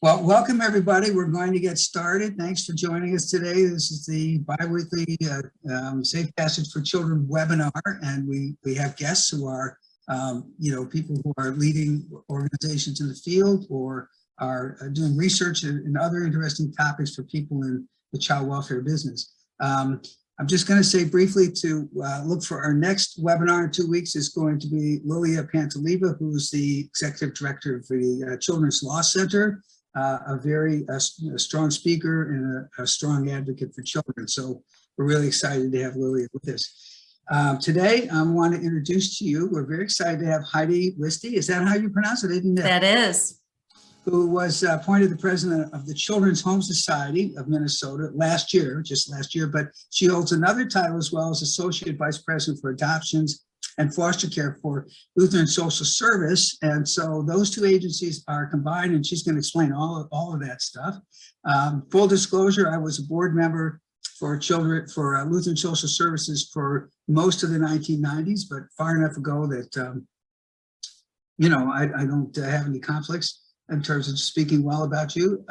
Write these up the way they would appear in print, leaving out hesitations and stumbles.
Well, welcome everybody. We're going to get started. Thanks for joining us today. This is the bi-weekly Safe Passage for Children webinar, and we have guests who are, people who are leading organizations in the field or are doing research and other interesting topics for people in the child welfare business. I'm just going to say briefly to look for our next webinar in 2 weeks is going to be Lilia Pantaliva, who's the Executive Director of the Children's Law Center. A very strong speaker and a strong advocate for children. So we're really excited to have Lilia with us. Today, I want to introduce to you, we're very excited to have Heidi Wiste. Is that how you pronounce it? I didn't know. That is. Who was appointed the president of the Children's Home Society of Minnesota just last year, but she holds another title as well as Associate Vice President for Adoptions and Foster Care for Lutheran Social Service. And so those two agencies are combined, and she's going to explain all of that stuff. Full disclosure, I was a board member for Lutheran Social Services for most of the 1990s, but far enough ago that, I don't have any conflicts in terms of speaking well about you.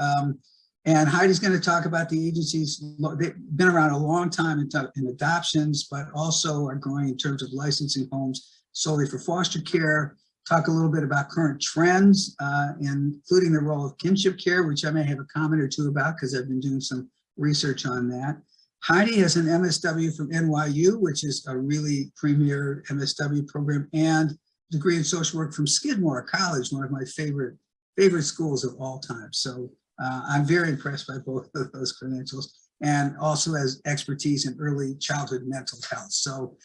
And Heidi's going to talk about the agencies. They've been around a long time in adoptions, but also are growing in terms of licensing homes solely for foster care. Talk a little bit about current trends, including the role of kinship care, which I may have a comment or two about because I've been doing some research on that. Heidi has an MSW from NYU, which is a really premier MSW program, and degree in social work from Skidmore College, one of my favorite schools of all time. So I'm very impressed by both of those credentials, and also has expertise in early childhood mental health. So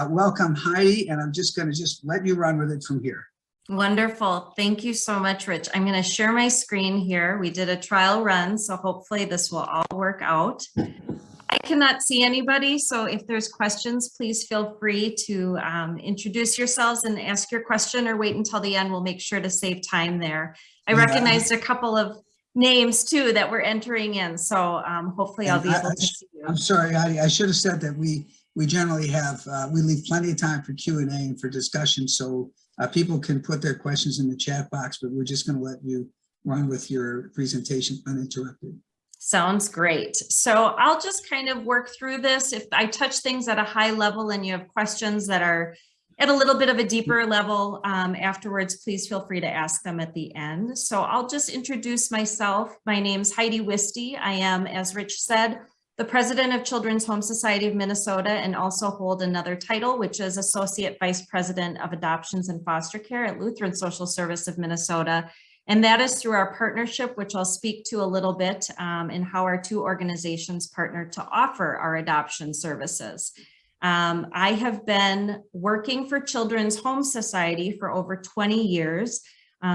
welcome, Heidi, and I'm just going to let you run with it from here. Wonderful. Thank you so much, Rich. I'm going to share my screen here. We did a trial run, so hopefully this will all work out. I cannot see anybody, so if there's questions, please feel free to introduce yourselves and ask your question, or wait until the end. We'll make sure to save time there. I recognized a couple of names too that we're entering in, so hopefully I'll be able to see you. I'm sorry, Heidi, I should have said that we generally have, we leave plenty of time for Q&A and for discussion, so people can put their questions in the chat box, but we're just going to let you run with your presentation uninterrupted. Sounds great. So I'll just kind of work through this. If I touch things at a high level and you have questions that are at a little bit of a deeper level afterwards, please feel free to ask them at the end. So I'll just introduce myself. My name's Heidi Wiste. I am, as Rich said, the president of Children's Home Society of Minnesota, and also hold another title, which is Associate Vice President of Adoptions and Foster Care at Lutheran Social Service of Minnesota. And that is through our partnership, which I'll speak to a little bit, and how our two organizations partner to offer our adoption services. I have been working for Children's Home Society for over 20 years,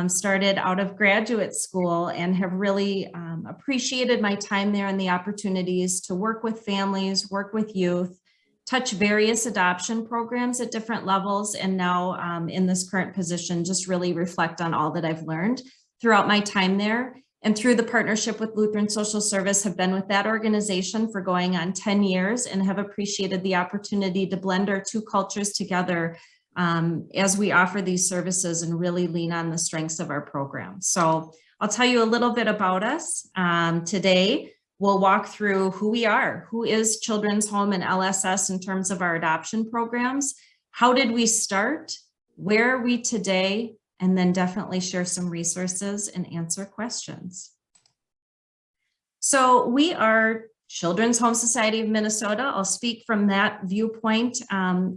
started out of graduate school, and have really appreciated my time there and the opportunities to work with families, work with youth, touch various adoption programs at different levels, and now in this current position, just really reflect on all that I've learned throughout my time there. And through the partnership with Lutheran Social Service, have been with that organization for going on 10 years and have appreciated the opportunity to blend our two cultures together as we offer these services and really lean on the strengths of our program. So I'll tell you a little bit about us. Today, we'll walk through who we are, who is Children's Home and LSS in terms of our adoption programs, how did we start, where are we today, and then definitely share some resources and answer questions. So we are Children's Home Society of Minnesota. I'll speak from that viewpoint.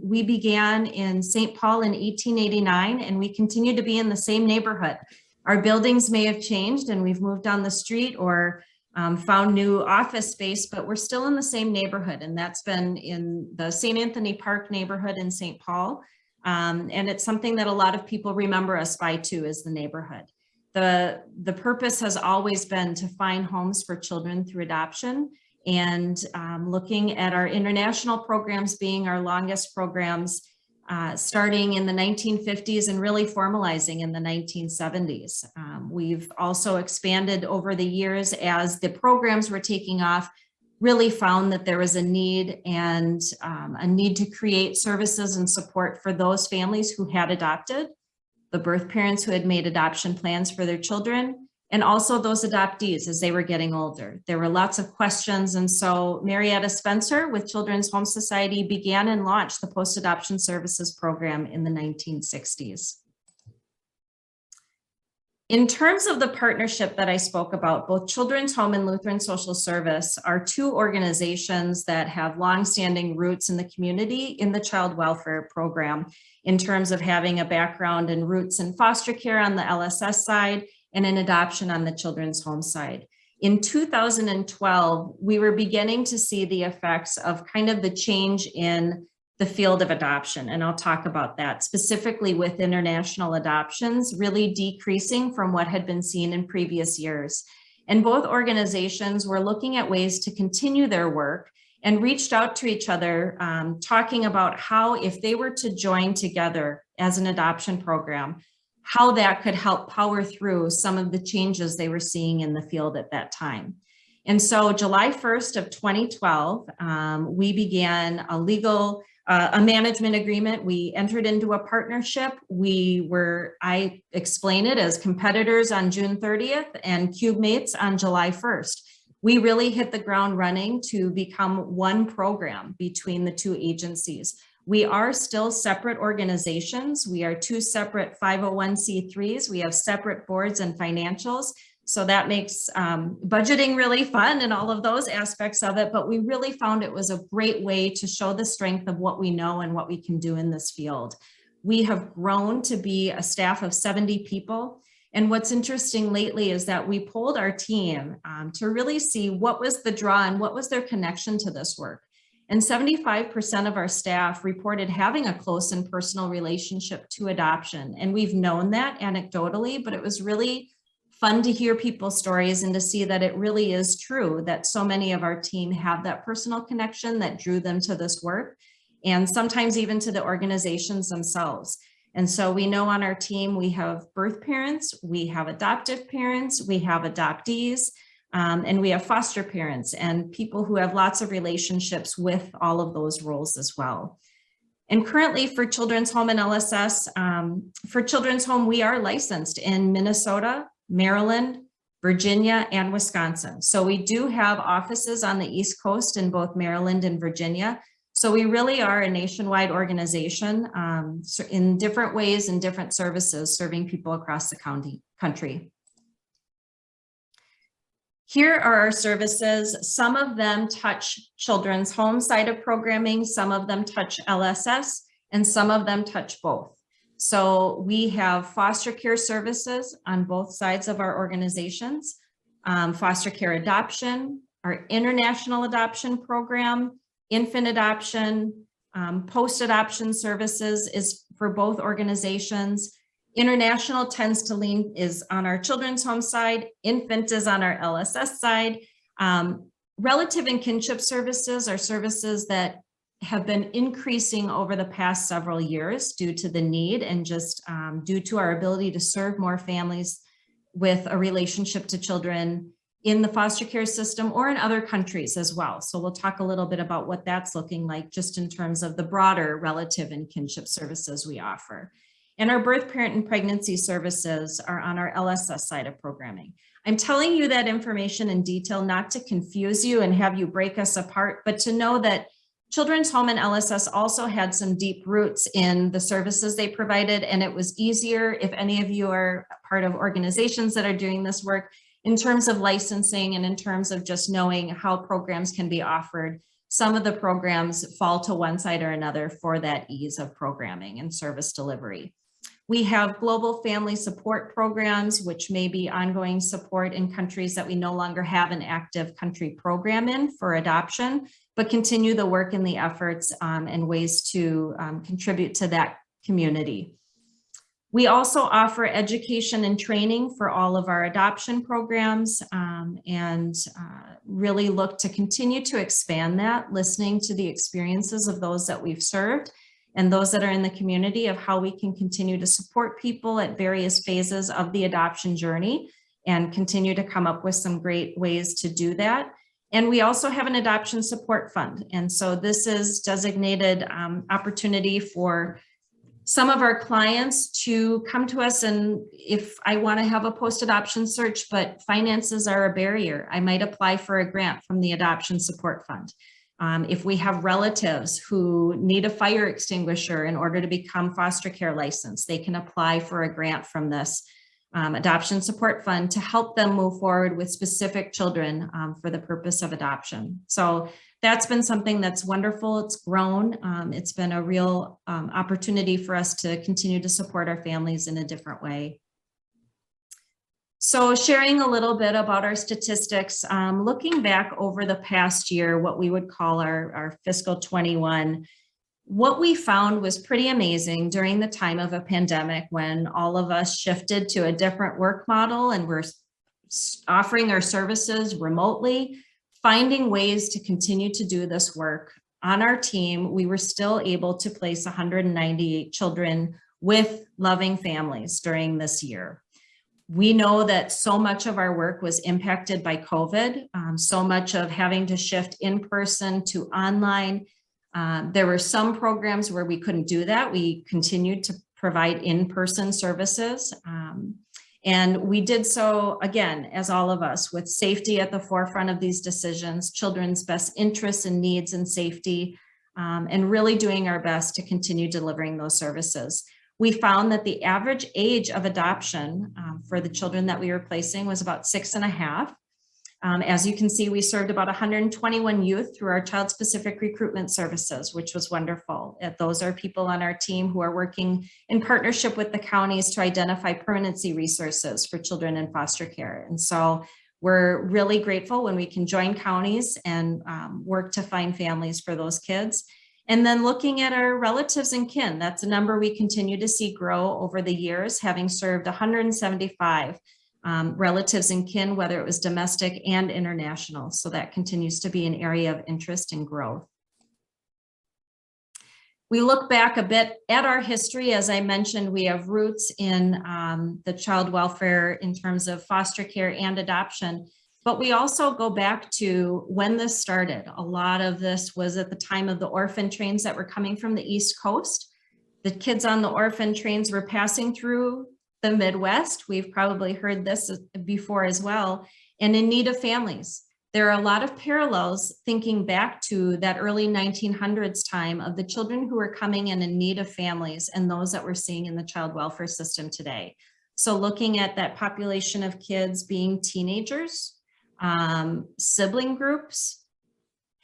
We began in St. Paul in 1889, and we continue to be in the same neighborhood. Our buildings may have changed and we've moved down the street or found new office space, but we're still in the same neighborhood, and that's been in the St. Anthony Park neighborhood in St. Paul. And it's something that a lot of people remember us by too, is the neighborhood. The purpose has always been to find homes for children through adoption, and looking at our international programs being our longest programs, starting in the 1950s and really formalizing in the 1970s. We've also expanded over the years as the programs were taking off, really found that there was a need and a need to create services and support for those families who had adopted, the birth parents who had made adoption plans for their children, and also those adoptees as they were getting older. There were lots of questions, and so Marietta Spencer with Children's Home Society began and launched the Post-Adoption Services Program in the 1960s. In terms of the partnership that I spoke about, both Children's Home and Lutheran Social Service are two organizations that have longstanding roots in the community in the child welfare program, in terms of having a background and roots in foster care on the LSS side and in adoption on the Children's Home side. In 2012, we were beginning to see the effects of kind of the change in the field of adoption. And I'll talk about that specifically with international adoptions really decreasing from what had been seen in previous years. And both organizations were looking at ways to continue their work and reached out to each other, talking about how, if they were to join together as an adoption program, how that could help power through some of the changes they were seeing in the field at that time. And so July 1st of 2012, we began a management agreement. We entered into a partnership. I explain it as competitors on June 30th and cube mates on July 1st. We really hit the ground running to become one program between the two agencies. We are still separate organizations. We are two separate 501c3s. We have separate boards and financials. So that makes budgeting really fun and all of those aspects of it. But we really found it was a great way to show the strength of what we know and what we can do in this field. We have grown to be a staff of 70 people. And what's interesting lately is that we polled our team to really see what was the draw and what was their connection to this work. And 75% of our staff reported having a close and personal relationship to adoption. And we've known that anecdotally, but it was really fun to hear people's stories and to see that it really is true that so many of our team have that personal connection that drew them to this work, and sometimes even to the organizations themselves. And so we know on our team, we have birth parents, we have adoptive parents, we have adoptees, and we have foster parents and people who have lots of relationships with all of those roles as well. And currently for Children's Home and LSS, for Children's Home, we are licensed in Minnesota, Maryland, Virginia, and Wisconsin. So we do have offices on the East Coast in both Maryland and Virginia. So we really are a nationwide organization in different ways and different services serving people across the country. Here are our services. Some of them touch Children's Home side of programming, some of them touch LSS, and some of them touch both. So we have foster care services on both sides of our organizations, foster care adoption, our international adoption program, infant adoption, post-adoption services is for both organizations. International tends to lean is on our Children's Home side, infant is on our LSS side. Relative and kinship services are services that have been increasing over the past several years due to the need and just due to our ability to serve more families with a relationship to children in the foster care system or in other countries as well. So we'll talk a little bit about what that's looking like just in terms of the broader relative and kinship services we offer. And our birth, parent, and pregnancy services are on our LSS side of programming. I'm telling you that information in detail, not to confuse you and have you break us apart, but to know that Children's Home and LSS also had some deep roots in the services they provided. And it was easier if any of you are part of organizations that are doing this work in terms of licensing and in terms of just knowing how programs can be offered. Some of the programs fall to one side or another for that ease of programming and service delivery. We have global family support programs, which may be ongoing support in countries that we no longer have an active country program in for adoption, but continue the work and the efforts and ways to contribute to that community. We also offer education and training for all of our adoption programs and really look to continue to expand that, listening to the experiences of those that we've served and those that are in the community of how we can continue to support people at various phases of the adoption journey and continue to come up with some great ways to do that. And we also have an adoption support fund. And so this is designated opportunity for some of our clients to come to us, and if I want to have a post-adoption search, but finances are a barrier, I might apply for a grant from the Adoption Support Fund. If we have relatives who need a fire extinguisher in order to become foster care licensed, they can apply for a grant from this Adoption Support Fund to help them move forward with specific children for the purpose of adoption. So that's been something that's wonderful. It's grown. It's been a real opportunity for us to continue to support our families in a different way. So sharing a little bit about our statistics, looking back over the past year, what we would call our fiscal 21, what we found was pretty amazing during the time of a pandemic when all of us shifted to a different work model and we're offering our services remotely, finding ways to continue to do this work. On our team, we were still able to place 198 children with loving families during this year. We know that so much of our work was impacted by COVID, so much of having to shift in person to online. There were some programs where we couldn't do that. We continued to provide in-person services. And we did so, again, as all of us, with safety at the forefront of these decisions, children's best interests and needs and safety, and really doing our best to continue delivering those services. We found that the average age of adoption for the children that we were placing was about 6.5. As you can see, we served about 121 youth through our child-specific recruitment services, which was wonderful. Those are people on our team who are working in partnership with the counties to identify permanency resources for children in foster care. And so we're really grateful when we can join counties and work to find families for those kids. And then looking at our relatives and kin, that's a number we continue to see grow over the years, having served 175 relatives and kin, whether it was domestic and international. So that continues to be an area of interest and growth. We look back a bit at our history. As I mentioned, we have roots in the child welfare in terms of foster care and adoption, but we also go back to when this started. A lot of this was at the time of the orphan trains that were coming from the East Coast. The kids on the orphan trains were passing through the Midwest. We've probably heard this before as well, and in need of families. There are a lot of parallels thinking back to that early 1900s time of the children who were coming in need of families and those that we're seeing in the child welfare system today. So looking at that population of kids being teenagers, sibling groups,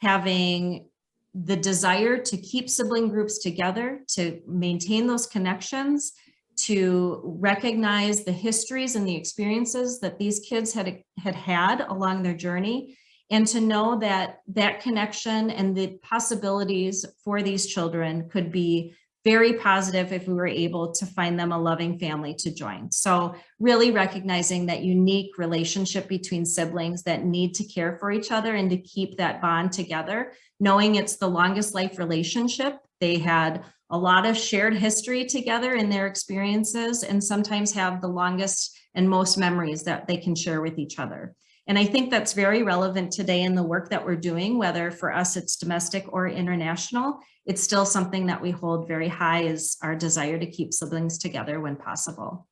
having the desire to keep sibling groups together, to maintain those connections, to recognize the histories and the experiences that these kids had along their journey, and to know that that connection and the possibilities for these children could be very positive if we were able to find them a loving family to join. So really recognizing that unique relationship between siblings that need to care for each other and to keep that bond together, knowing it's the longest life relationship. They had a lot of shared history together in their experiences and sometimes have the longest and most memories that they can share with each other. And I think that's very relevant today in the work that we're doing, whether for us it's domestic or international. It's still something that we hold very high, is our desire to keep siblings together when possible.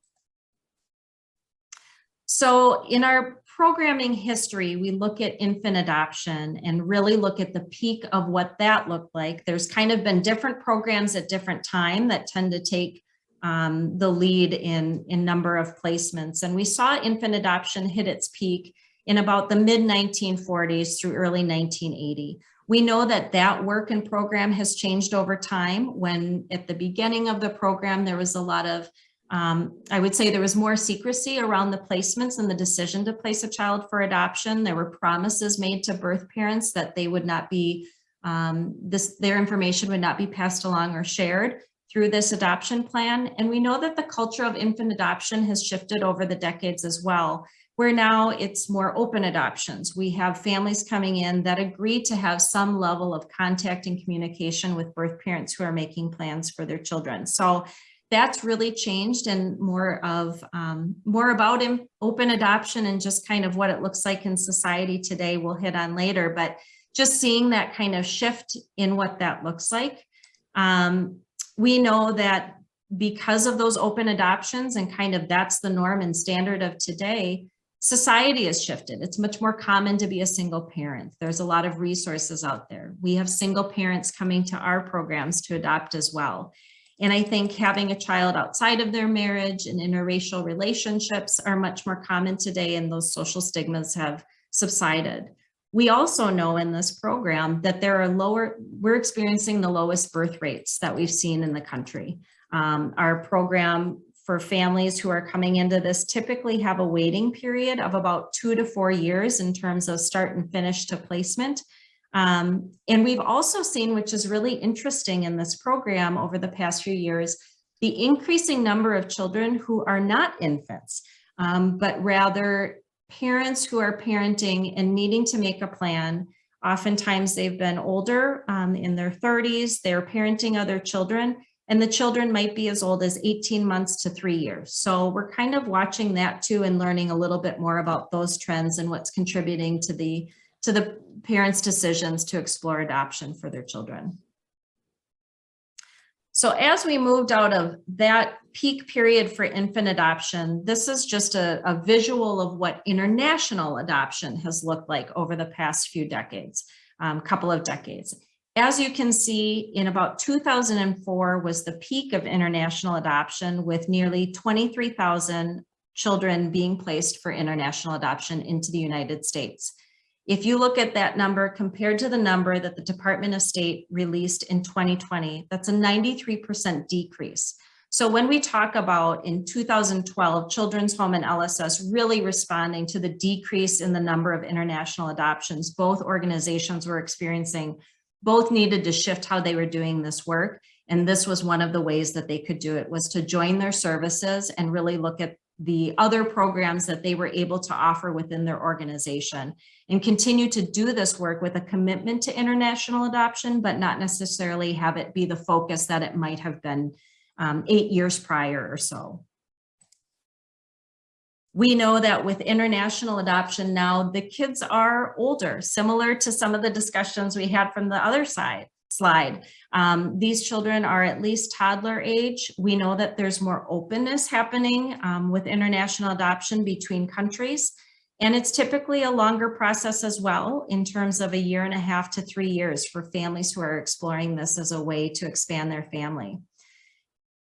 So in our programming history, we look at infant adoption and really look at the peak of what that looked like. There's kind of been different programs at different time that tend to take the lead in number of placements. And we saw infant adoption hit its peak in about the mid-1940s through early 1980. We know that that work and program has changed over time. When at the beginning of the program, there was a lot of, I would say there was more secrecy around the placements and the decision to place a child for adoption. There were promises made to birth parents that they would not be, their information would not be passed along or shared through this adoption plan. And we know that the culture of infant adoption has shifted over the decades as well, where now it's more open adoptions. We have families coming in that agree to have some level of contact and communication with birth parents who are making plans for their children. So that's really changed, and more about open adoption and just kind of what it looks like in society today we'll hit on later, but just seeing that kind of shift in what that looks like. We know that because of those open adoptions and kind of that's the norm and standard of today, society has shifted. It's much more common to be a single parent. There's a lot of resources out there. We have single parents coming to our programs to adopt as well. And I think having a child outside of their marriage and interracial relationships are much more common today, and those social stigmas have subsided. We also know in this program that we're experiencing the lowest birth rates that we've seen in the country. Our program for families who are coming into this typically have a waiting period of about 2 to 4 years in terms of start and finish to placement. And we've also seen, which is really interesting in this program over the past few years, the increasing number of children who are not infants, but rather parents who are parenting and needing to make a plan. Oftentimes they've been older, in their 30s, they're parenting other children, and the children might be as old as 18 months to 3 years. So we're kind of watching that too and learning a little bit more about those trends and what's contributing to the parents' decisions to explore adoption for their children. So as we moved out of that peak period for infant adoption, this is just a visual of what international adoption has looked like over the past few decades, couple of decades. As you can see, in about 2004 was the peak of international adoption, with nearly 23,000 children being placed for international adoption into the United States. If you look at that number compared to the number that the Department of State released in 2020, that's a 93% decrease. So when we talk about in 2012, Children's Home and LSS really responding to the decrease in the number of international adoptions both organizations were experiencing, both needed to shift how they were doing this work. And this was one of the ways that they could do it, was to join their services and really look at the other programs that they were able to offer within their organization and continue to do this work with a commitment to international adoption, but not necessarily have it be the focus that it might have been 8 years prior or so. We know that with international adoption now, the kids are older, similar to some of the discussions we had from the other slide. These children are at least toddler age. We know that there's more openness happening with international adoption between countries. And it's typically a longer process as well, in terms of 1.5 to 3 years for families who are exploring this as a way to expand their family.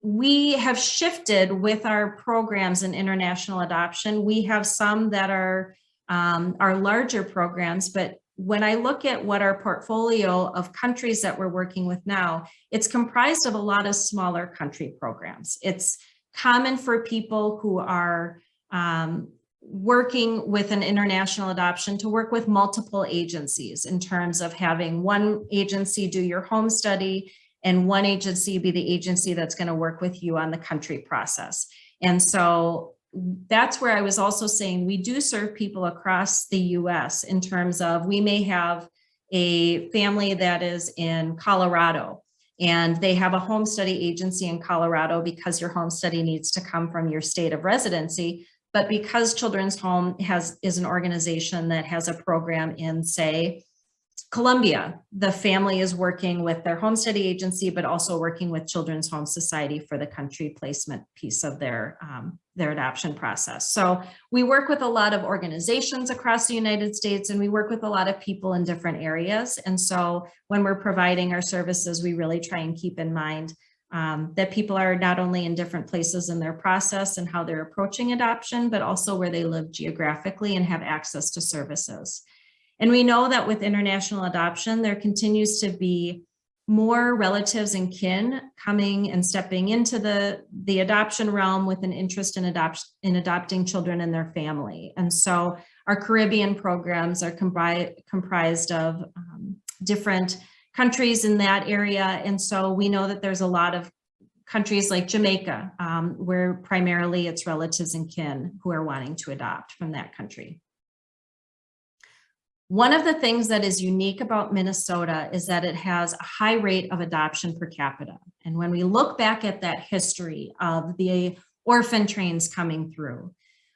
We have shifted with our programs in international adoption. We have some that are larger programs, but when I look at what our portfolio of countries that we're working with now, it's comprised of a lot of smaller country programs. It's common for people who are working with an international adoption to work with multiple agencies, in terms of having one agency do your home study and one agency be the agency that's going to work with you on the country process. And so that's where I was also saying we do serve people across the US, in terms of we may have a family that is in Colorado and they have a home study agency in Colorado because your home study needs to come from your state of residency. But because Children's Home is an organization that has a program in, say, Colombia, the family is working with their home study agency, but also working with Children's Home Society for the country placement piece of their adoption process. So we work with a lot of organizations across the United States, and we work with a lot of people in different areas. And so when we're providing our services, we really try and keep in mind that people are not only in different places in their process and how they're approaching adoption, but also where they live geographically and have access to services. And we know that with international adoption, there continues to be more relatives and kin coming and stepping into the adoption realm with an interest in adopting children in their family. And so our Caribbean programs are comprised of different countries in that area. And so we know that there's a lot of countries like Jamaica, where primarily it's relatives and kin who are wanting to adopt from that country. One of the things that is unique about Minnesota is that it has a high rate of adoption per capita. And when we look back at that history of the orphan trains coming through,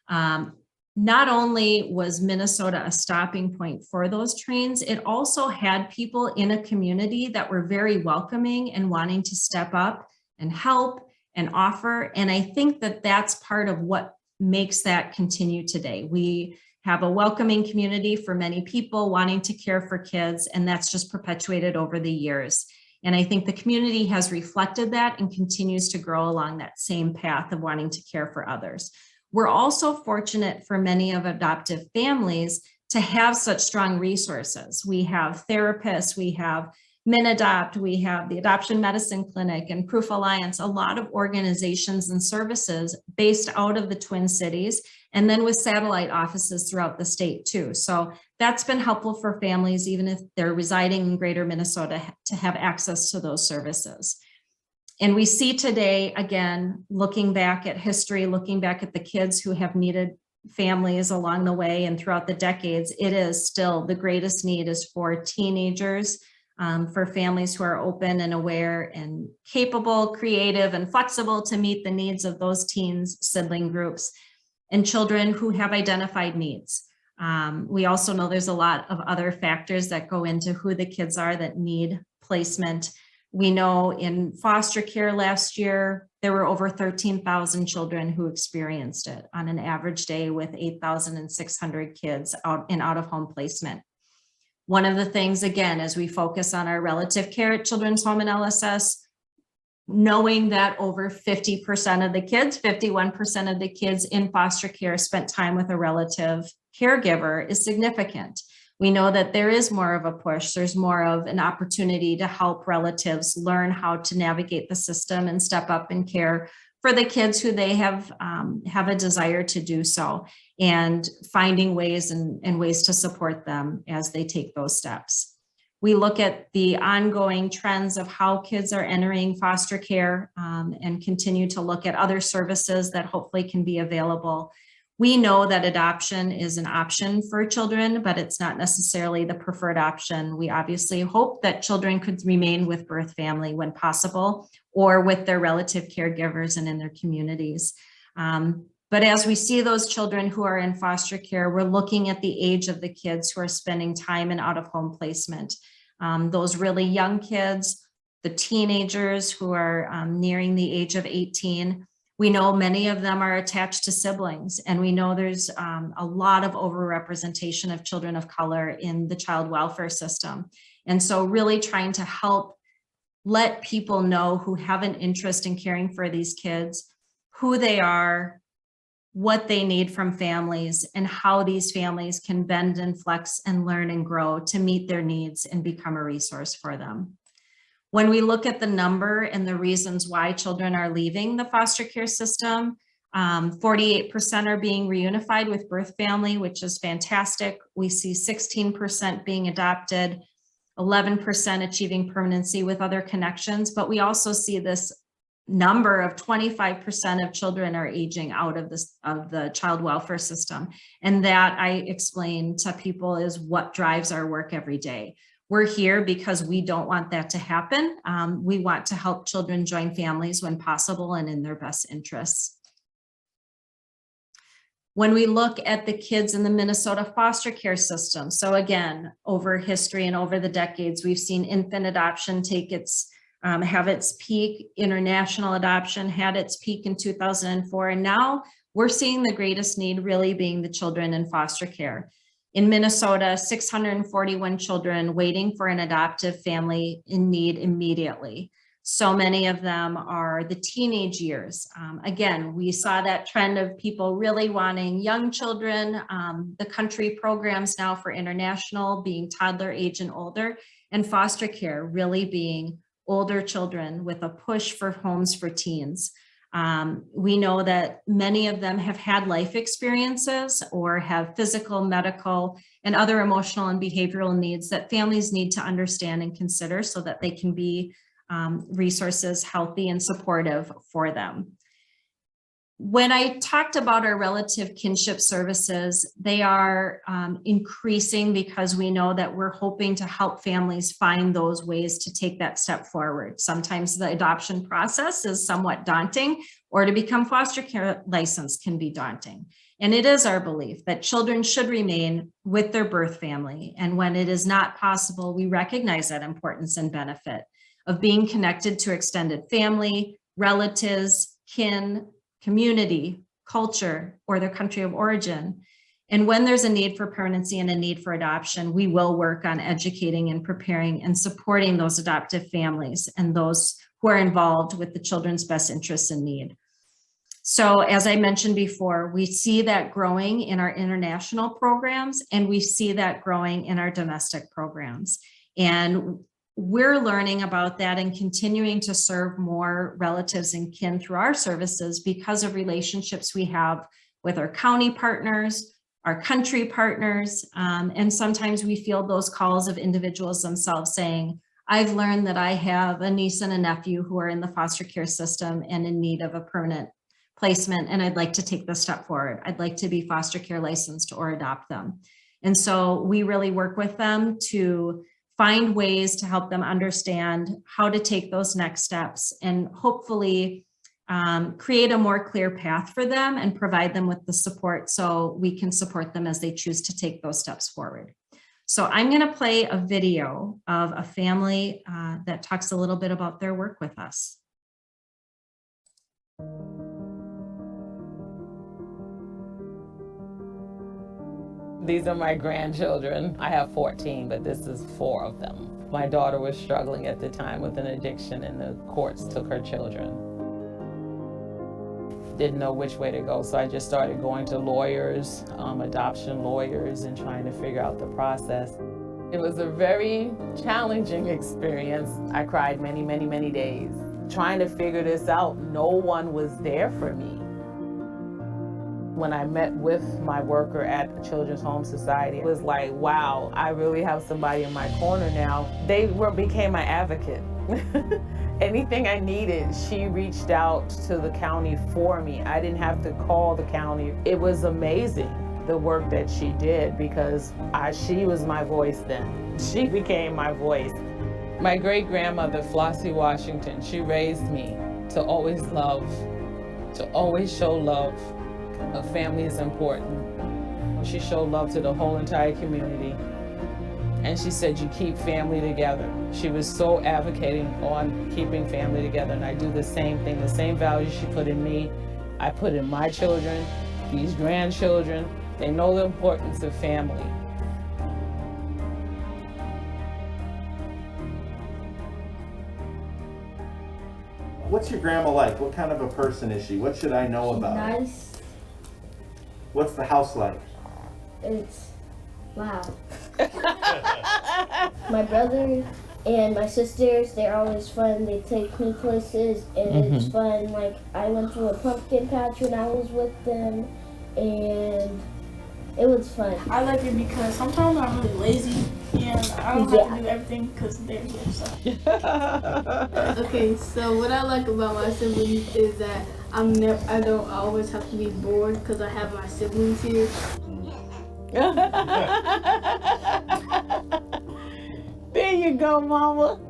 not only was Minnesota a stopping point for those trains, it also had people in a community that were very welcoming and wanting to step up and help and offer. And I think that that's part of what makes that continue today. We have a welcoming community for many people wanting to care for kids, and that's just perpetuated over the years. And I think the community has reflected that and continues to grow along that same path of wanting to care for others. We're also fortunate for many of adoptive families to have such strong resources. We have therapists, we have MinAdopt, we have the Adoption Medicine Clinic and Proof Alliance, a lot of organizations and services based out of the Twin Cities, and then with satellite offices throughout the state too. So that's been helpful for families, even if they're residing in greater Minnesota, to have access to those services. And we see today, again, looking back at history, looking back at the kids who have needed families along the way and throughout the decades, it is still the greatest need is for teenagers, for families who are open and aware and capable, creative, and flexible to meet the needs of those teens, sibling groups, and children who have identified needs. We also know there's a lot of other factors that go into who the kids are that need placement. We know in foster care last year, there were over 13,000 children who experienced it on an average day, with 8,600 kids out in out-of-home placement. One of the things, again, as we focus on our relative care at Children's Home and LSS, knowing that over 50% of the kids, 51% of the kids in foster care spent time with a relative caregiver is significant. We know that there is more of a push. There's more of an opportunity to help relatives learn how to navigate the system and step up and care for the kids who they have a desire to do so, and finding ways and ways to support them as they take those steps. We look at the ongoing trends of how kids are entering foster care and continue to look at other services that hopefully can be available. We know that adoption is an option for children, but it's not necessarily the preferred option. We obviously hope that children could remain with birth family when possible, or with their relative caregivers and in their communities. But as we see those children who are in foster care, we're looking at the age of the kids who are spending time in out-of-home placement. Those really young kids, the teenagers who are nearing the age of 18, we know many of them are attached to siblings, and we know there's a lot of overrepresentation of children of color in the child welfare system. And so really trying to help let people know who have an interest in caring for these kids, who they are, what they need from families, and how these families can bend and flex and learn and grow to meet their needs and become a resource for them. When we look at the number and the reasons why children are leaving the foster care system, 48% are being reunified with birth family, which is fantastic. We see 16% being adopted, 11% achieving permanency with other connections, but we also see this number of 25% of children are aging out of the child welfare system. And that, I explain to people, is what drives our work every day. We're here because we don't want that to happen. We want to help children join families when possible and in their best interests. When we look at the kids in the Minnesota foster care system, so again, over history and over the decades, we've seen infant adoption have its peak. International adoption had its peak in 2004, and now we're seeing the greatest need really being the children in foster care. In Minnesota, 641 children waiting for an adoptive family in need immediately. So many of them are the teenage years. Again, we saw that trend of people really wanting young children, the country programs now for international being toddler age and older, and foster care really being older children with a push for homes for teens. We know that many of them have had life experiences or have physical, medical, and other emotional and behavioral needs that families need to understand and consider so that they can be resources, healthy and supportive for them. When I talked about our relative kinship services, they are increasing because we know that we're hoping to help families find those ways to take that step forward. Sometimes the adoption process is somewhat daunting, or to become foster care licensed can be daunting. And it is our belief that children should remain with their birth family. And when it is not possible, we recognize that importance and benefit of being connected to extended family, relatives, kin, community, culture, or their country of origin. And when there's a need for permanency and a need for adoption, we will work on educating and preparing and supporting those adoptive families and those who are involved with the children's best interests and need. So as I mentioned before, we see that growing in our international programs, and we see that growing in our domestic programs. And we're learning about that and continuing to serve more relatives and kin through our services because of relationships we have with our county partners, our country partners, and sometimes we field those calls of individuals themselves saying, I've learned that I have a niece and a nephew who are in the foster care system and in need of a permanent placement, and I'd like to take this step forward. I'd like to be foster care licensed or adopt them. And so we really work with them to find ways to help them understand how to take those next steps and hopefully create a more clear path for them and provide them with the support so we can support them as they choose to take those steps forward. So I'm going to play a video of a family that talks a little bit about their work with us. These are my grandchildren. I have 14, but this is 4 of them. My daughter was struggling at the time with an addiction, and the courts took her children. Didn't know which way to go, so I just started going to lawyers, adoption lawyers, and trying to figure out the process. It was a very challenging experience. I cried many, many, many days. Trying to figure this out, no one was there for me. When I met with my worker at the Children's Home Society, it was like, wow, I really have somebody in my corner now. They became my advocate. Anything I needed, she reached out to the county for me. I didn't have to call the county. It was amazing, the work that she did, because she was my voice then. She became my voice. My great-grandmother, Flossie Washington, she raised me to always love, to always show love. A family is important. She showed love to the whole entire community. And she said, you keep family together. She was so advocating on keeping family together. And I do the same thing, the same values she put in me, I put in my children, these grandchildren. They know the importance of family. What's your grandma like? What kind of a person is she? What should I know about her? Nice. What's the house like? It's loud. My brother and my sisters, they're always fun. They take me places and it's fun. Like I went to a pumpkin patch when I was with them and it was fun. I like it because sometimes I'm really lazy and I don't have to do everything because they're here. So. Okay, so what I like about my siblings is that I don't always have to be bored because I have my siblings here. There you go, Mama.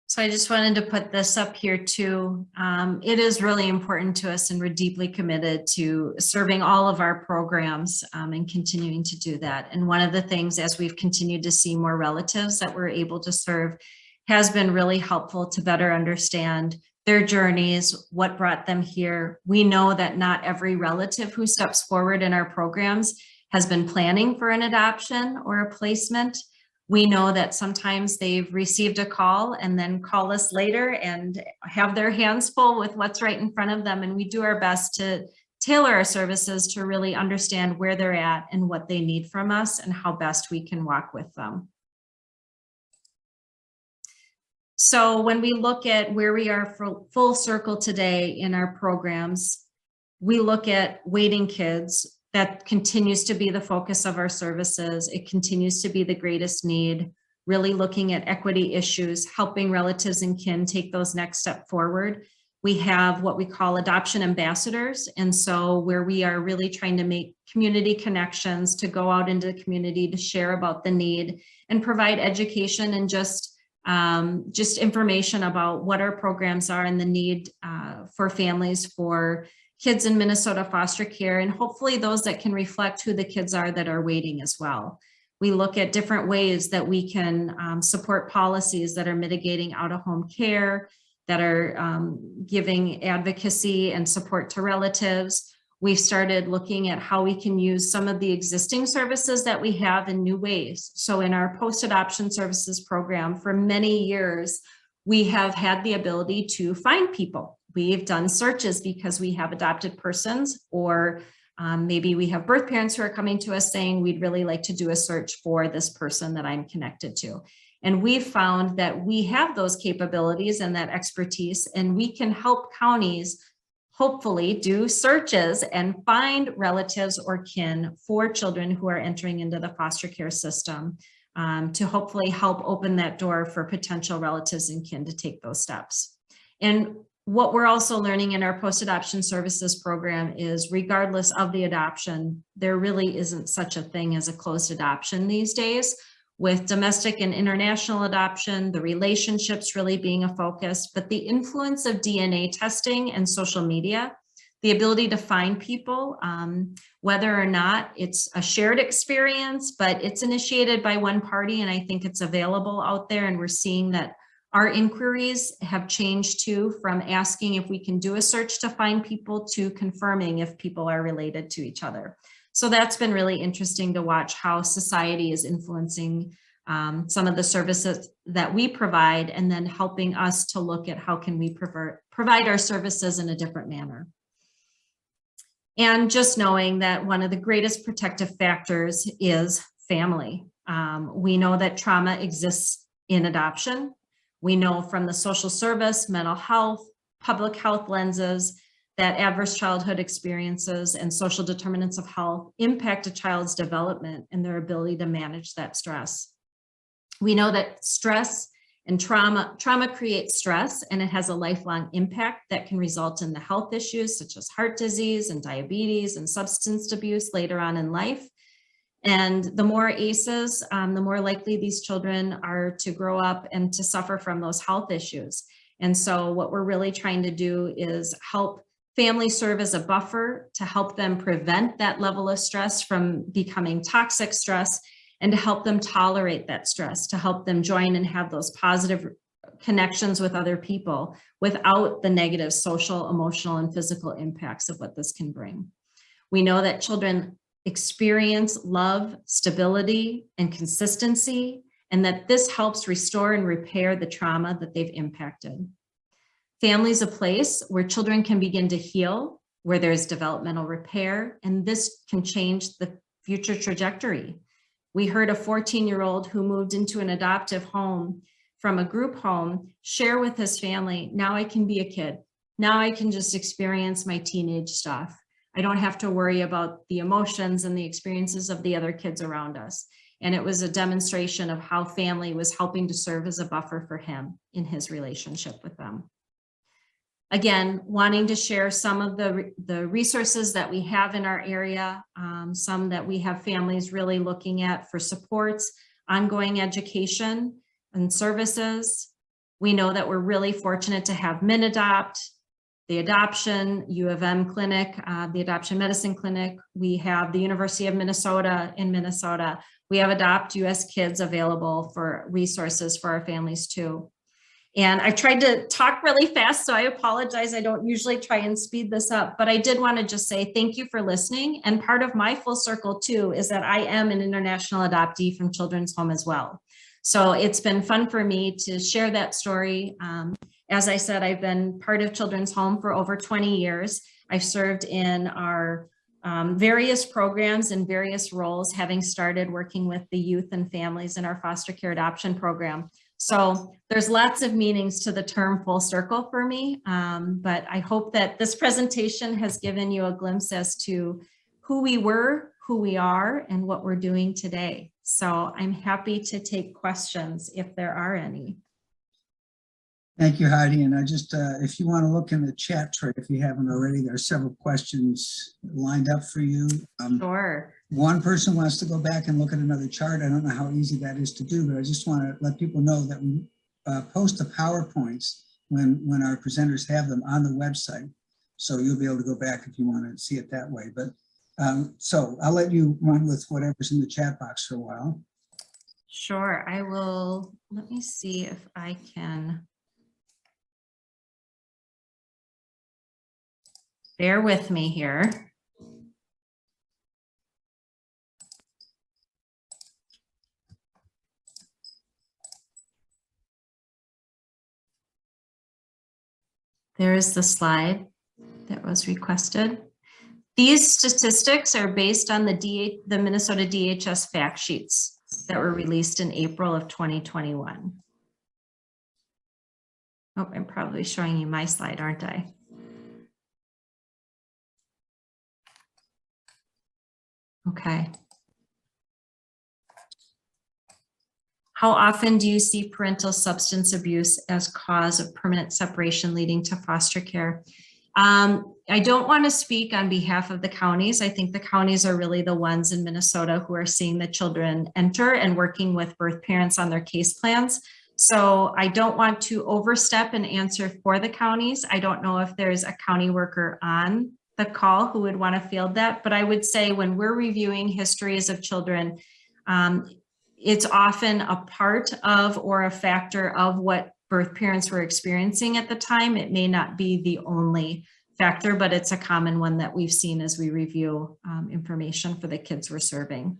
So I just wanted to put this up here too. It is really important to us and we're deeply committed to serving all of our programs and continuing to do that. And one of the things as we've continued to see more relatives that we're able to serve has been really helpful to better understand their journeys, what brought them here. We know that not every relative who steps forward in our programs has been planning for an adoption or a placement. We know that sometimes they've received a call and then call us later and have their hands full with what's right in front of them. And we do our best to tailor our services to really understand where they're at and what they need from us and how best we can walk with them. So when we look at where we are full circle today in our programs, we look at waiting kids. That continues to be the focus of our services. It continues to be the greatest need, really looking at equity issues, helping relatives and kin take those next step forward. We have what we call adoption ambassadors. And so where we are really trying to make community connections to go out into the community to share about the need and provide education and just information about what our programs are and the need for families for kids in Minnesota foster care, and hopefully those that can reflect who the kids are that are waiting as well. We look at different ways that we can support policies that are mitigating out-of-home care, that are giving advocacy and support to relatives. We've started looking at how we can use some of the existing services that we have in new ways. So in our post-adoption services program, for many years, we have had the ability to find people. We've done searches because we have adopted persons, or maybe we have birth parents who are coming to us saying, we'd really like to do a search for this person that I'm connected to. And we've found that we have those capabilities and that expertise, and we can help counties hopefully do searches and find relatives or kin for children who are entering into the foster care system, to hopefully help open that door for potential relatives and kin to take those steps. And what we're also learning in our post-adoption services program is, regardless of the adoption, there really isn't such a thing as a closed adoption these days. With domestic and international adoption, the relationships really being a focus, but the influence of DNA testing and social media, the ability to find people, whether or not it's a shared experience, but it's initiated by one party, and I think it's available out there, and we're seeing that our inquiries have changed too, from asking if we can do a search to find people to confirming if people are related to each other. So that's been really interesting to watch how society is influencing some of the services that we provide, and then helping us to look at how can we provide our services in a different manner. And just knowing that one of the greatest protective factors is family. We know that trauma exists in adoption. We know from the social service, mental health, public health lenses, that adverse childhood experiences and social determinants of health impact a child's development and their ability to manage that stress. We know that stress and trauma creates stress, and it has a lifelong impact that can result in the health issues such as heart disease and diabetes and substance abuse later on in life. And the more ACEs, the more likely these children are to grow up and to suffer from those health issues. And so what we're really trying to do is help families serve as a buffer to help them prevent that level of stress from becoming toxic stress, and to help them tolerate that stress, to help them join and have those positive connections with other people without the negative social, emotional, and physical impacts of what this can bring. We know that children experience love, stability, and consistency, and that this helps restore and repair the trauma that they've impacted. Family is a place where children can begin to heal, where there's developmental repair, and this can change the future trajectory. We heard a 14-year-old who moved into an adoptive home from a group home share with his family, now I can be a kid. Now I can just experience my teenage stuff. I don't have to worry about the emotions and the experiences of the other kids around us. And it was a demonstration of how family was helping to serve as a buffer for him in his relationship with them. Again, wanting to share some of the resources that we have in our area, some that we have families really looking at for supports, ongoing education and services. We know that we're really fortunate to have MinAdopt, the Adoption, U of M Clinic, the Adoption Medicine Clinic. We have the University of Minnesota in Minnesota. We have Adopt US Kids available for resources for our families too. And I tried to talk really fast, so I apologize. I don't usually try and speed this up, but I did want to just say thank you for listening. And part of my full circle too is that I am an international adoptee from Children's Home as well. So it's been fun for me to share that story. As I said, I've been part of Children's Home for over 20 years. I've served in our various programs and various roles, having started working with the youth and families in our foster care adoption program. So there's lots of meanings to the term full circle for me, but I hope that this presentation has given you a glimpse as to who we were, who we are, and what we're doing today. So I'm happy to take questions if there are any. Thank you, Heidi. And I just, if you want to look in the chat tray, if you haven't already, there are several questions lined up for you. Sure. One person wants to go back and look at another chart. I don't know how easy that is to do, but I just want to let people know that we post the PowerPoints when our presenters have them on the website. So you'll be able to go back if you want to see it that way. But so I'll let you run with whatever's in the chat box for a while. Sure, I will. Let me see if I can. Bear with me here. There is the slide that was requested. These statistics are based on the Minnesota DHS fact sheets that were released in April of 2021. Oh, I'm probably showing you my slide, aren't I? Okay. How often do you see parental substance abuse as cause of permanent separation leading to foster care? I don't want to speak on behalf of the counties. I think the counties are really the ones in Minnesota who are seeing the children enter and working with birth parents on their case plans. So I don't want to overstep and answer for the counties. I don't know if there's a county worker on the call who would want to field that, but I would say when we're reviewing histories of children, it's often a part of or a factor of what birth parents were experiencing at the time. It may not be the only factor, but it's a common one that we've seen as we review information for the kids we're serving.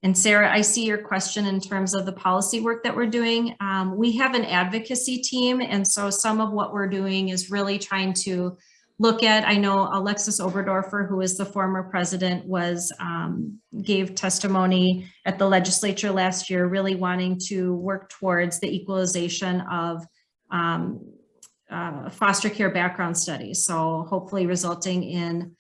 And Sarah, I see your question in terms of the policy work that we're doing. We have an advocacy team, and so some of what we're doing is really trying to look at, I know Alexis Oberdorfer, who is the former president, gave testimony at the legislature last year, really wanting to work towards the equalization of foster care background studies. So hopefully resulting in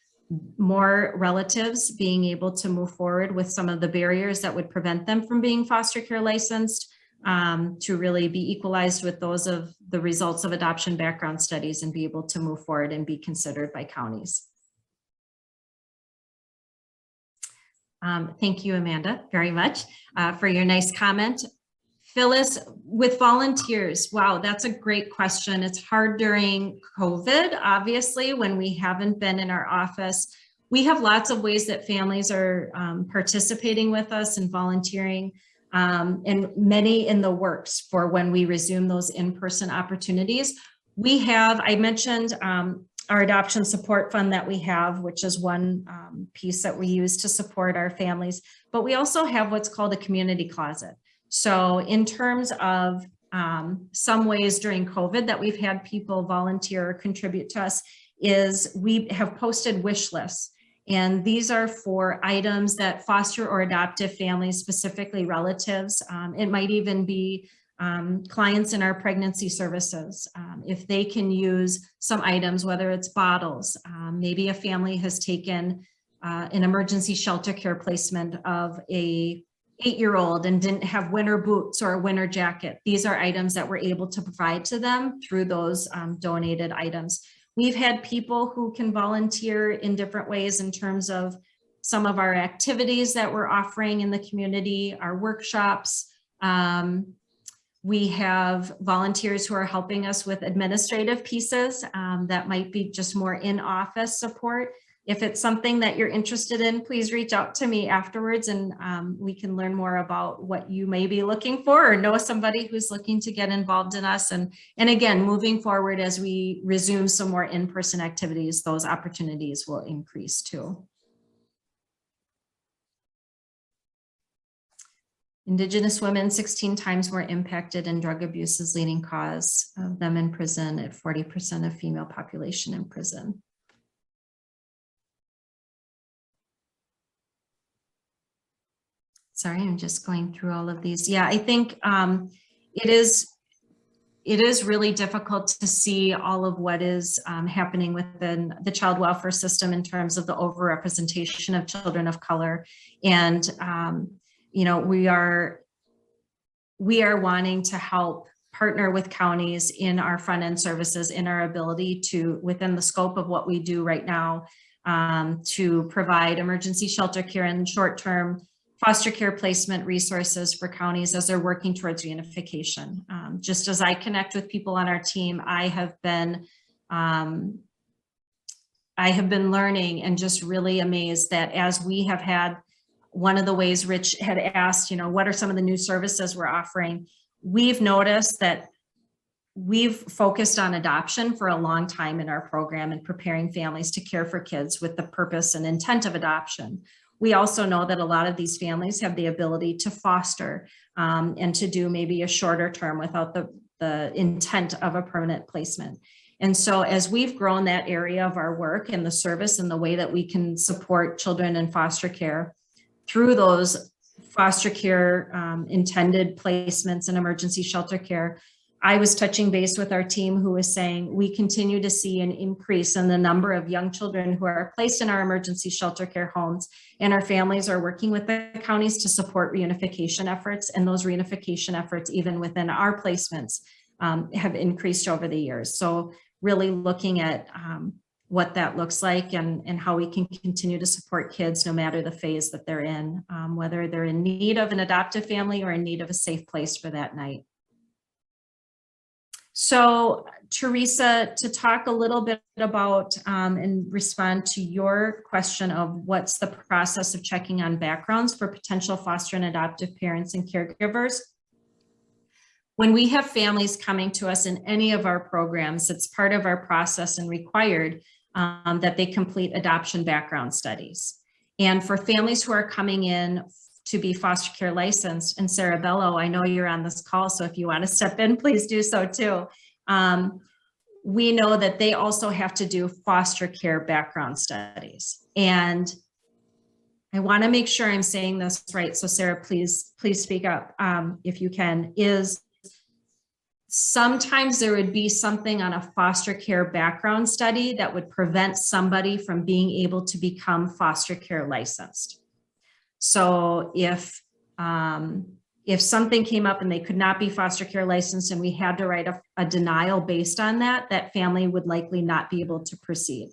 more relatives being able to move forward with some of the barriers that would prevent them from being foster care licensed, to really be equalized with those of the results of adoption background studies and be able to move forward and be considered by counties. Thank you, Amanda, very much for your nice comment. Phyllis, with volunteers, wow, that's a great question. It's hard during COVID, obviously, when we haven't been in our office. We have lots of ways that families are participating with us and volunteering, and many in the works for when we resume those in-person opportunities. We have, I mentioned our adoption support fund that we have, which is one piece that we use to support our families, but we also have what's called a community closet. So in terms of some ways during COVID that we've had people volunteer or contribute to us is we have posted wish lists. And these are for items that foster or adoptive families, specifically relatives. It might even be clients in our pregnancy services. If they can use some items, whether it's bottles, maybe a family has taken an emergency shelter care placement of a 8-year-old and didn't have winter boots or a winter jacket. These are items that we're able to provide to them through those donated items. We've had people who can volunteer in different ways in terms of some of our activities that we're offering in the community, our workshops. We have volunteers who are helping us with administrative pieces that might be just more in-office support. If it's something that you're interested in, please reach out to me afterwards and we can learn more about what you may be looking for or know somebody who's looking to get involved in us. And again, moving forward as we resume some more in-person activities, those opportunities will increase too. Indigenous women 16 times more impacted in drug abuse is leading cause of them in prison at 40% of female population in prison. Sorry, I'm just going through all of these. Yeah, I think it is really difficult to see all of what is happening within the child welfare system in terms of the overrepresentation of children of color. And, you know, we are we are wanting to help partner with counties in our front end services, in our ability to, within the scope of what we do right now, to provide emergency shelter care and short-term foster care placement resources for counties as they're working towards reunification. Just as I connect with people on our team, I have been learning and just really amazed that as we have had, one of the ways Rich had asked, what are some of the new services we're offering? We've noticed that we've focused on adoption for a long time in our program and preparing families to care for kids with the purpose and intent of adoption. We also know that a lot of these families have the ability to foster and to do maybe a shorter term without the intent of a permanent placement. And so as we've grown that area of our work and the service and the way that we can support children in foster care through those foster care intended placements and emergency shelter care, I was touching base with our team who was saying we continue to see an increase in the number of young children who are placed in our emergency shelter care homes, and our families are working with the counties to support reunification efforts, and those reunification efforts, even within our placements, have increased over the years. So really looking at what that looks like and how we can continue to support kids no matter the phase that they're in, whether they're in need of an adoptive family or in need of a safe place for that night. So Teresa, to talk a little bit about and respond to your question of what's the process of checking on backgrounds for potential foster and adoptive parents and caregivers. When we have families coming to us in any of our programs, it's part of our process and required that they complete adoption background studies. And for families who are coming in to be foster care licensed, and Sarah Bello, I know you're on this call, so if you want to step in, please do so too. We know that they also have to do foster care background studies. And I want to make sure I'm saying this right. So Sarah, please speak up if you can, is sometimes there would be something on a foster care background study that would prevent somebody from being able to become foster care licensed. So if something came up and they could not be foster care licensed and we had to write a denial based on that, that family would likely not be able to proceed.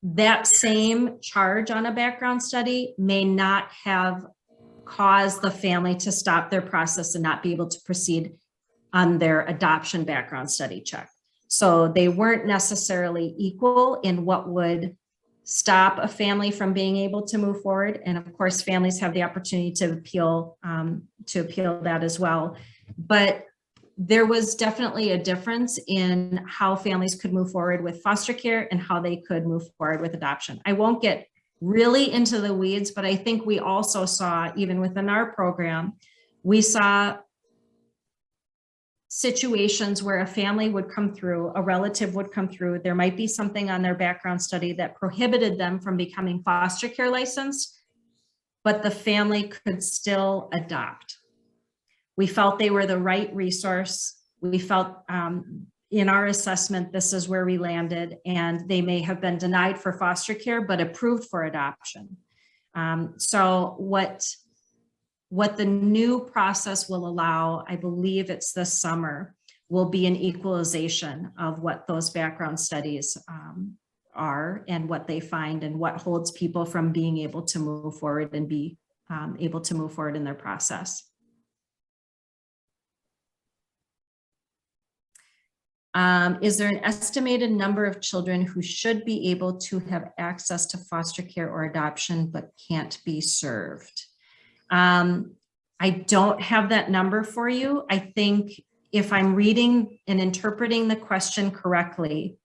That same charge on a background study may not have caused the family to stop their process and not be able to proceed on their adoption background study check. So they weren't necessarily equal in what would stop a family from being able to move forward. And of course, families have the opportunity to appeal that as well. But there was definitely a difference in how families could move forward with foster care and how they could move forward with adoption. I won't get really into the weeds, but I think we also saw, even within our program, we saw situations where a family would come through, a relative would come through, there might be something on their background study that prohibited them from becoming foster care licensed, but the family could still adopt. We felt they were the right resource. We felt in our assessment, this is where we landed, and they may have been denied for foster care, but approved for adoption. So what the new process will allow, I believe it's this summer, will be an equalization of what those background studies are and what they find and what holds people from being able to move forward and be able to move forward in their process. Is there an estimated number of children who should be able to have access to foster care or adoption but can't be served? I don't have that number for you. I think if I'm reading and interpreting the question correctly,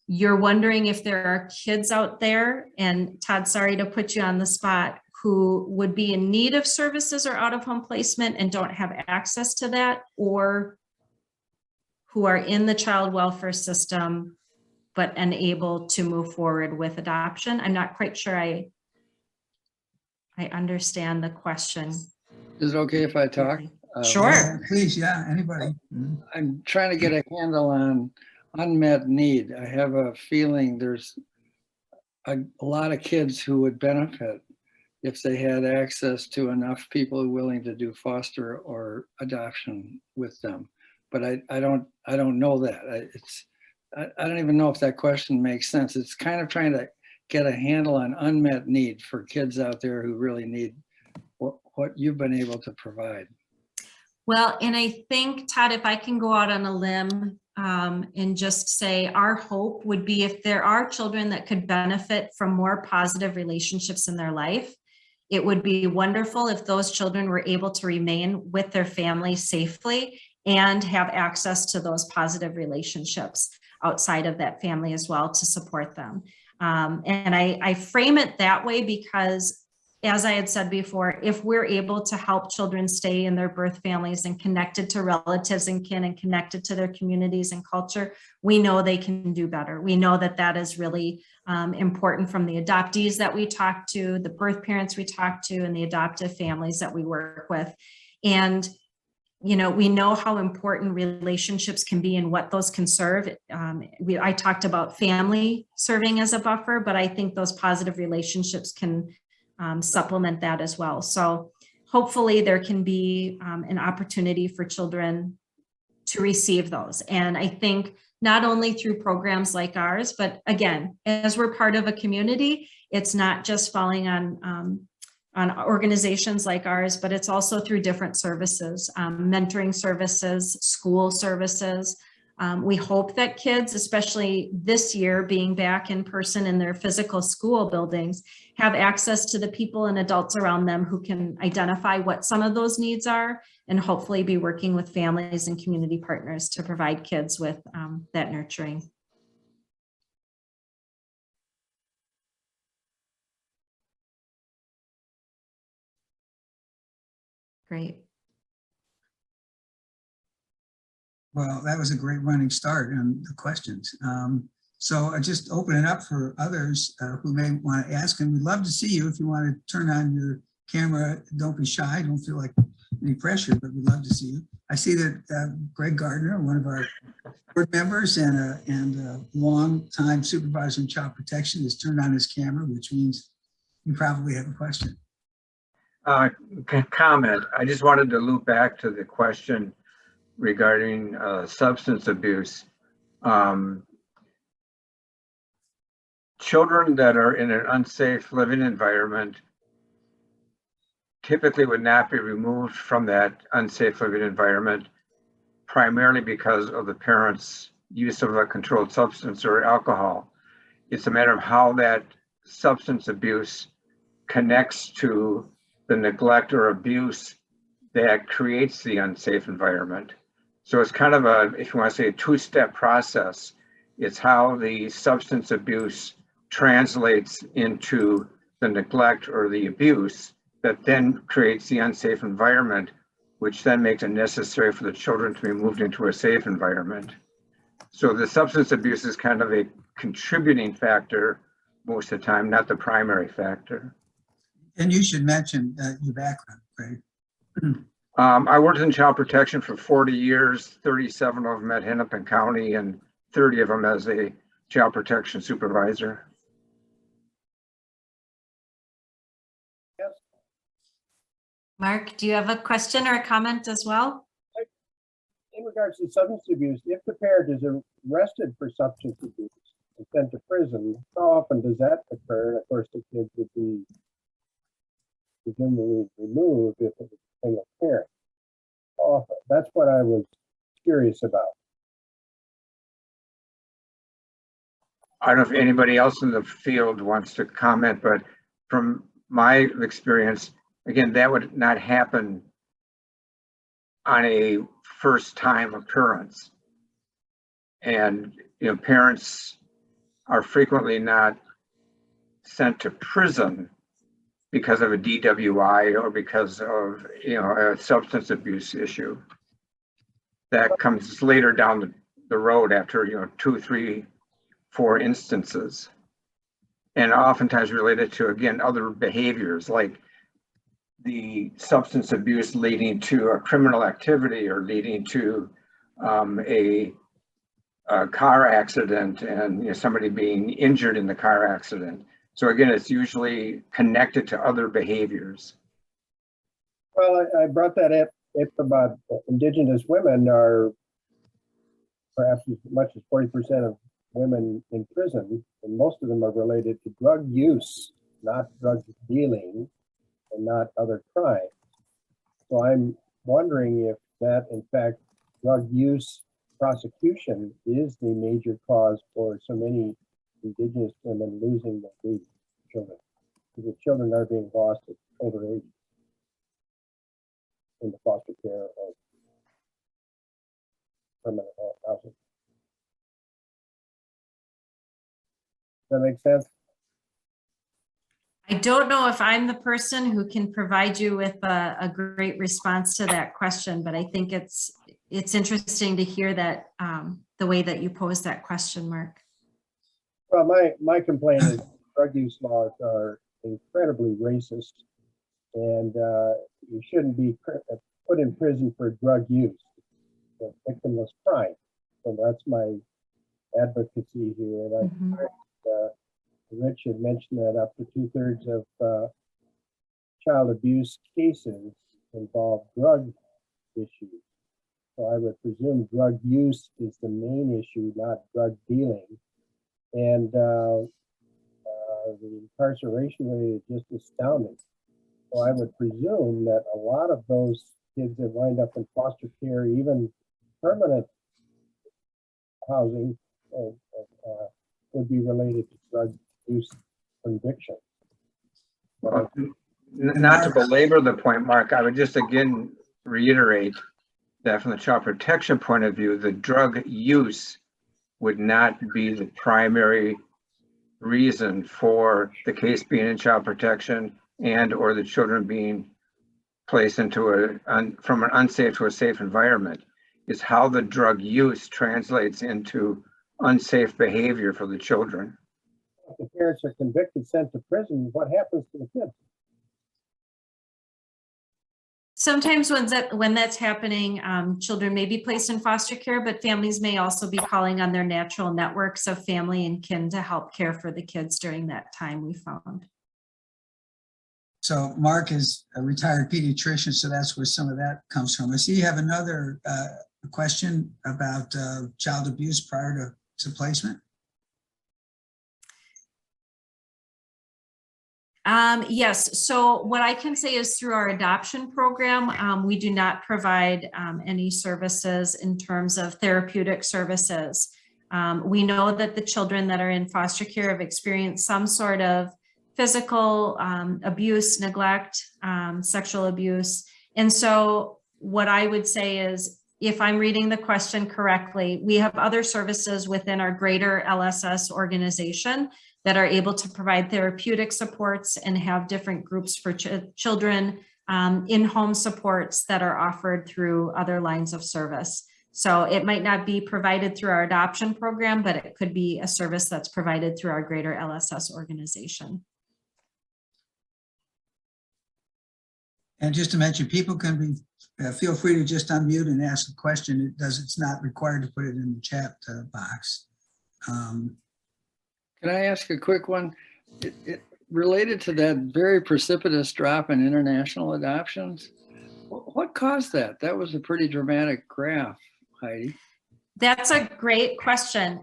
you're wondering if there are kids out there, and Todd, sorry to put you on the spot, who would be in need of services or out-of-home placement and don't have access to that, or who are in the child welfare system but unable to move forward with adoption. I'm not quite sure I understand the question. Is it okay if I talk? Sure. Yeah, please, yeah, anybody. I'm trying to get a handle on unmet need. I have a feeling there's a lot of kids who would benefit if they had access to enough people willing to do foster or adoption with them. But I don't know that. I don't even know if that question makes sense. It's kind of trying to get a handle on unmet need for kids out there who really need what you've been able to provide. Well, and I think, Todd, if I can go out on a limb and just say our hope would be if there are children that could benefit from more positive relationships in their life, it would be wonderful if those children were able to remain with their family safely and have access to those positive relationships outside of that family as well to support them. And I frame it that way because, as I had said before, if we're able to help children stay in their birth families and connected to relatives and kin and connected to their communities and culture, we know they can do better. We know that that is really important from the adoptees that we talk to, the birth parents we talk to, and the adoptive families that we work with. And you know, we know how important relationships can be and what those can serve. I talked about family serving as a buffer, but I think those positive relationships can supplement that as well. So hopefully there can be an opportunity for children to receive those. And I think not only through programs like ours, but again, as we're part of a community, it's not just falling on organizations like ours, but it's also through different services, mentoring services, school services. We hope that kids, especially this year being back in person in their physical school buildings, have access to the people and adults around them who can identify what some of those needs are and hopefully be working with families and community partners to provide kids with that nurturing. Great. Well, that was a great running start on the questions. So I just open it up for others who may want to ask, and we'd love to see you if you want to turn on your camera. Don't be shy, don't feel like any pressure, but we'd love to see you. I see that Greg Gardner, one of our board members and a long-time supervisor in child protection, has turned on his camera, which means you probably have a question. Comment. I just wanted to loop back to the question regarding substance abuse. Children that are in an unsafe living environment typically would not be removed from that unsafe living environment primarily because of the parents' use of a controlled substance or alcohol. It's a matter of how that substance abuse connects to the neglect or abuse that creates the unsafe environment. So it's kind of a, if you want to say, a two-step process. It's how the substance abuse translates into the neglect or the abuse that then creates the unsafe environment, which then makes it necessary for the children to be moved into a safe environment. So the substance abuse is kind of a contributing factor most of the time, not the primary factor. And you should mention your background, Greg. I worked in child protection for 40 years, 37 of them at Hennepin County and 30 of them as a child protection supervisor. Yes. Mark, do you have a question or a comment as well? In regards to substance abuse, if the parent is arrested for substance abuse and sent to prison, how often does that occur? And of course, the kids would be presumably removed if it was a single parent. How often? That's what I was curious about. I don't know if anybody else in the field wants to comment, but from my experience, again, that would not happen on a first time occurrence. And, you know, parents are frequently not sent to prison because of a DWI or because of, you know, a substance abuse issue. That comes later down the road after, you know, 2, 3, 4 instances. And oftentimes related to, again, other behaviors like the substance abuse leading to a criminal activity or leading to a car accident and, you know, somebody being injured in the car accident. So again, it's usually connected to other behaviors. Well, I brought that up about Indigenous women are perhaps as much as 40% of women in prison, and most of them are related to drug use, not drug dealing, and not other crimes. So I'm wondering if that, in fact, drug use prosecution is the major cause for so many Indigenous women losing their children. Because the children are being lost at older age in the foster care or permanent housing. Does that make sense? I don't know if I'm the person who can provide you with a great response to that question, but I think it's interesting to hear that the way that you posed that question, Mark. Well, my complaint is drug use laws are incredibly racist, and you shouldn't be put in prison for drug use. It's a victimless crime. So that's my advocacy here. And I Rich had mentioned that up to 2/3 of child abuse cases involve drug issues. So I would presume drug use is the main issue, not drug dealing. And the incarceration rate is just astounding. So I would presume that a lot of those kids that wind up in foster care, even permanent housing, would be related to drug use conviction. Well, not to belabor the point, Mark, I would just again reiterate that from the child protection point of view, the drug use would not be the primary reason for the case being in child protection and or the children being placed into from an unsafe to a safe environment. Is how the drug use translates into unsafe behavior for the children. If the parents are convicted, sent to prison, what happens to the kids? Sometimes when that's happening, children may be placed in foster care, but families may also be calling on their natural networks of family and kin to help care for the kids during that time, we found. So Mark is a retired pediatrician, so that's where some of that comes from. I see you have another question about child abuse prior to placement. Yes, so what I can say is through our adoption program, we do not provide any services in terms of therapeutic services. We know that the children that are in foster care have experienced some sort of physical abuse, neglect, sexual abuse. And so what I would say is, if I'm reading the question correctly, we have other services within our greater LSS organization that are able to provide therapeutic supports and have different groups for children, in-home supports that are offered through other lines of service. So it might not be provided through our adoption program, but it could be a service that's provided through our greater LSS organization. And just to mention, people can be, feel free to just unmute and ask a question. It's not required to put it in the chat box. Can I ask a quick one? It related to that very precipitous drop in international adoptions. What caused that? That was a pretty dramatic graph, Heidi. That's a great question.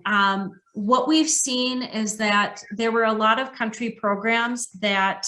What we've seen is that there were a lot of country programs that,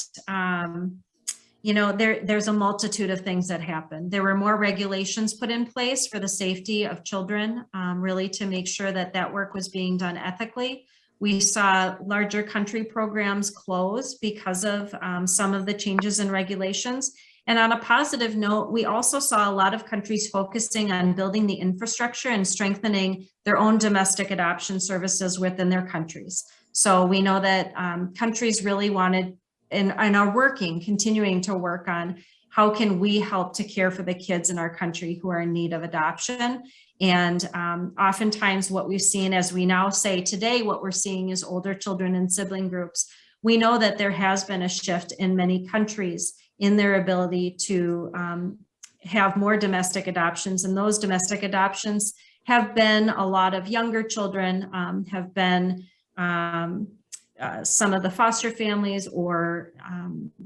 you know, there's a multitude of things that happened. There were more regulations put in place for the safety of children, really to make sure that that work was being done ethically. We saw larger country programs close because of some of the changes in regulations. And on a positive note, we also saw a lot of countries focusing on building the infrastructure and strengthening their own domestic adoption services within their countries. So we know that countries really wanted and are continuing to work on how can we help to care for the kids in our country who are in need of adoption. And oftentimes what we've seen, as we now say today, what we're seeing is older children and sibling groups. We know that there has been a shift in many countries in their ability to have more domestic adoptions. And those domestic adoptions have been a lot of younger children, have been some of the foster families or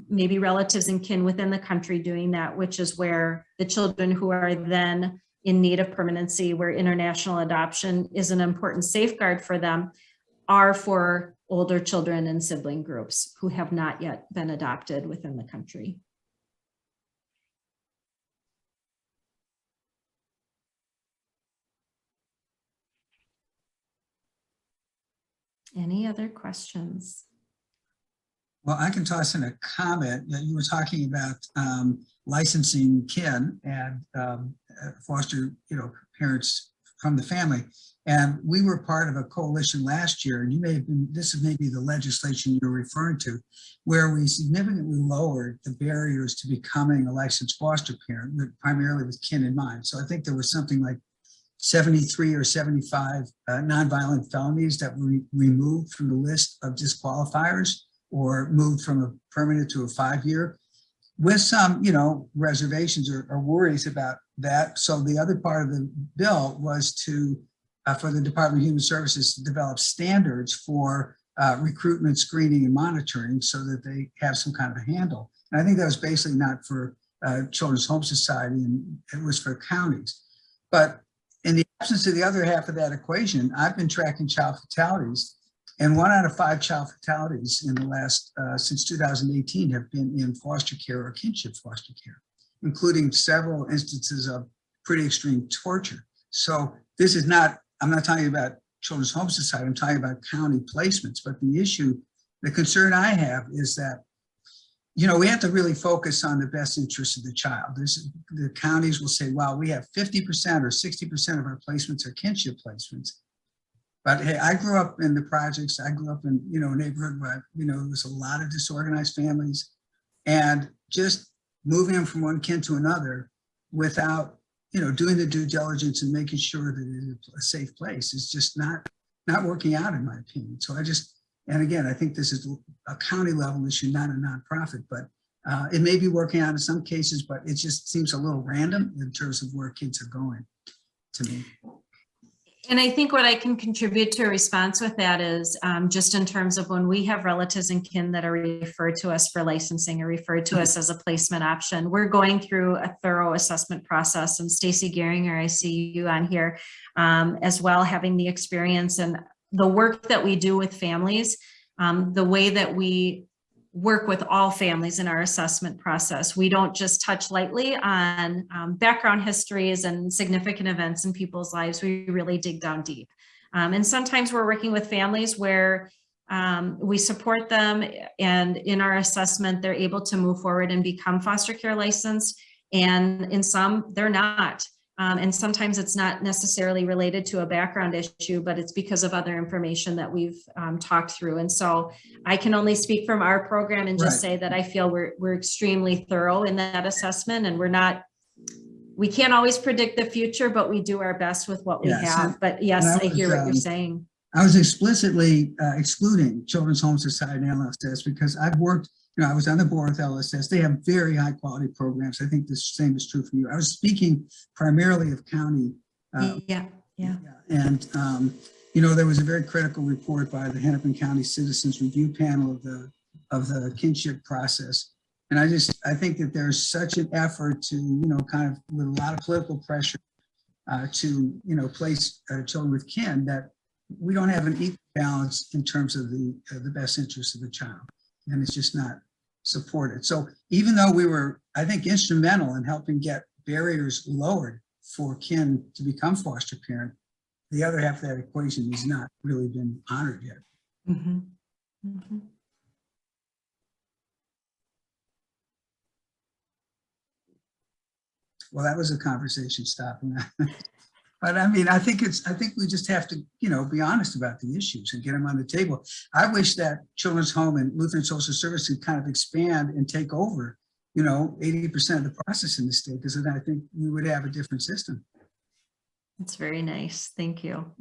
maybe relatives and kin within the country doing that, which is where the children who are then in need of permanency, where international adoption is an important safeguard for them, are for older children and sibling groups who have not yet been adopted within the country. Any other questions? Well, I can toss in a comment that you were talking about licensing kin and foster, parents from the family. And we were part of a coalition last year, and you may have been, this is maybe the legislation you're referring to, where we significantly lowered the barriers to becoming a licensed foster parent, primarily with kin in mind. So I think there was something like 73 or 75 nonviolent felonies that were removed from the list of disqualifiers or moved from a permanent to a 5-year, with some, reservations or worries about that. So the other part of the bill was to, for the Department of Human Services to develop standards for recruitment, screening, and monitoring so that they have some kind of a handle. And I think that was basically not for Children's Home Society, and it was for counties. But in the absence of the other half of that equation, I've been tracking child fatalities, and 1 out of 5 child fatalities in the last, since 2018 have been in foster care or kinship foster care, including several instances of pretty extreme torture. So this is not, I'm not talking about Children's Home Society, I'm talking about county placements. But the issue, the concern I have is that, we have to really focus on the best interest of the child. The counties will say, well, we have 50% or 60% of our placements are kinship placements. But hey, I grew up in the projects. I grew up in, a neighborhood where, there was a lot of disorganized families, and just moving them from one kin to another without, doing the due diligence and making sure that it is a safe place is just not working out, in my opinion. So and again, I think this is a county level issue, not a nonprofit, but it may be working out in some cases, but it just seems a little random in terms of where kids are going, to me. And I think what I can contribute to a response with that is just in terms of when we have relatives and kin that are referred to us for licensing or referred to us as a placement option, we're going through a thorough assessment process. And Stacy Geringer, I see you on here as well, having the experience and the work that we do with families, the way that we work with all families in our assessment process. We don't just touch lightly on background histories and significant events in people's lives. We really dig down deep. And sometimes we're working with families where we support them, and in our assessment, they're able to move forward and become foster care licensed. And in some, they're not. And sometimes it's not necessarily related to a background issue, but it's because of other information that we've talked through. And so I can only speak from our program and just say that I feel we're extremely thorough in that assessment, and we can't always predict the future, but we do our best with what we have. But yes, I hear what you're saying. I was explicitly excluding Children's Home Society and LSS because I've worked, I was on the board with LSS. They have very high quality programs. I think the same is true for you. I was speaking primarily of county. Yeah. And, there was a very critical report by the Hennepin County Citizens Review Panel of the kinship process. And I think that there's such an effort to, kind of with a lot of political pressure to, place children with kin, that we don't have an equal balance in terms of the best interest of the child. And it's just not supported. So even though we were, I think, instrumental in helping get barriers lowered for kin to become foster parent, the other half of that equation has not really been honored yet. Mm-hmm. Mm-hmm. Well, that was a conversation stopping. But I mean, I think we just have to, be honest about the issues and get them on the table. I wish that Children's Home and Lutheran Social Services kind of expand and take over, 80% of the process in the state, because then I think we would have a different system. That's very nice. Thank you.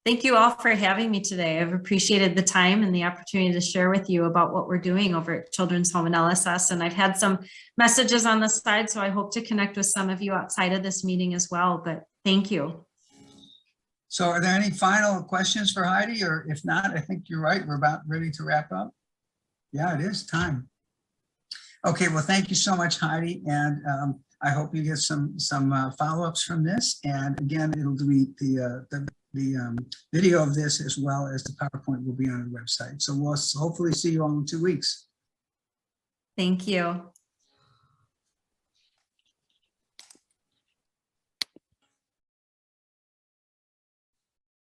Thank you all for having me today. I've appreciated the time and the opportunity to share with you about what we're doing over at Children's Home and LSS. And I've had some messages on the side, so I hope to connect with some of you outside of this meeting as well. But thank you. So are there any final questions for Heidi? Or if not, I think you're right. We're about ready to wrap up. Yeah, it is time. Okay, well, thank you so much, Heidi. And I hope you get some follow-ups from this. And again, it'll be the video of this as well as the PowerPoint will be on the website. So we'll hopefully see you all in 2 weeks. Thank you.